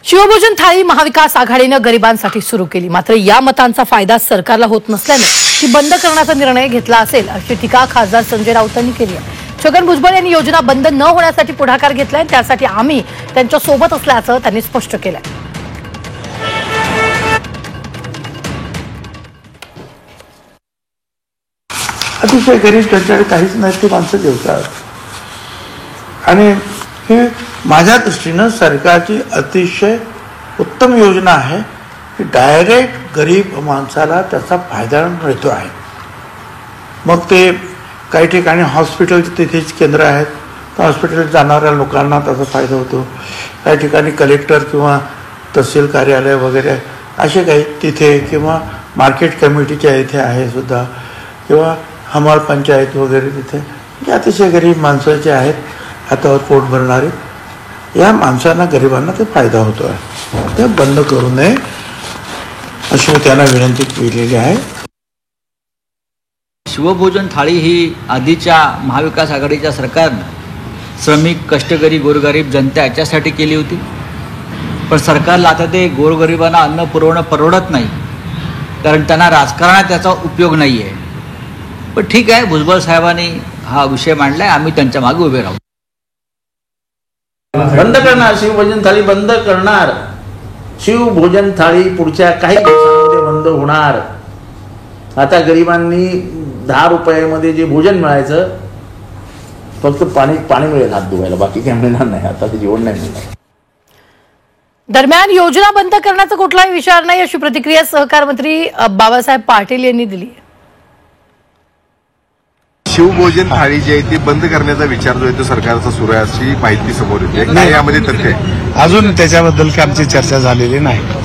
शिवभोजन थाळी महाविकास आघाडीनं गरिबांसाठी सुरू केली, मात्र या मतांचा फायदा सरकारला होत नसल्याने ती बंद करण्याचा निर्णय घेतला असेल अशी टीका खासदार संजय राऊतांनी केली आहे। छगन भुजबळ यांनी योजना बंद न होण्यासाठी पुढाकार घेतलाय, त्यासाठी आम्ही त्यांच्या सोबत असल्याचं त्यांनी स्पष्ट केलंय। अतिशय गरीब त्यांच्याकडे काहीच नाही, ते माणसं जेवतात आणि हे माझ्या दृष्टीनं सरकारची अतिशय उत्तम योजना आहे की डायरेक्ट गरीब माणसाला त्याचा फायदा मिळतो आहे। मग ते काही ठिकाणी हॉस्पिटलचे तिथेच केंद्र आहेत, तर हॉस्पिटल जाणाऱ्या लोकांना त्याचा फायदा होतो। काही ठिकाणी कलेक्टर किंवा तहसील कार्यालय वगैरे असे काही तिथे, किंवा मार्केट कमिटीच्या इथे आहे सुद्धा, किंवा हमाल पंचायत वगैरे तिथे जे अतिशय गरीब माणसं जे आहेत, हातावर पोट भरणारे, या माणसांना गरिबांना ते फायदा होतो आहे। ते बंद करू नये अशी त्यांना विनंती केलेली आहे। शिवभोजन थाळी ही आधीच्या महाविकास आघाडीच्या सरकारनं श्रमिक, कष्टकरी, गोरगरीब जनता याच्यासाठी केली होती, पण सरकारला आता ते गोरगरिबांना अन्न पुरवणं परवडत नाही, कारण त्यांना राजकारणात त्याचा उपयोग नाही आहे। पण ठीक आहे, भुजबळ साहेबांनी हा विषय मांडलाय, आम्ही त्यांच्या मागे उभे राहू। बंद करणार, शिवभोजन थाळी बंद करणार। शिवभोजन थाळी पुढच्या काही दिवसांमध्ये बंद होणार। आता गरिबांनी 10 रुपयामध्ये जे भोजन मिळायचं, फक्त पाणी मिळेल हात धुवायला, बाकी काही मिळणार नाही। आता ते जेवण नाही मिळणार। दरम्यान योजना बंद करण्याचा कुठलाही विचार नाही अशी प्रतिक्रिया सहकार मंत्री बाबासाहेब पाटील यांनी दिली। शिवभोजन थाळी जी आहे ती बंद करण्याचा विचार जो आहे तो सरकारचा सुरू आहे अशी माहिती समोर येते। काय यामध्ये तथ्य आहे? अजून त्याच्याबद्दल काय आमची चर्चा झालेली नाही।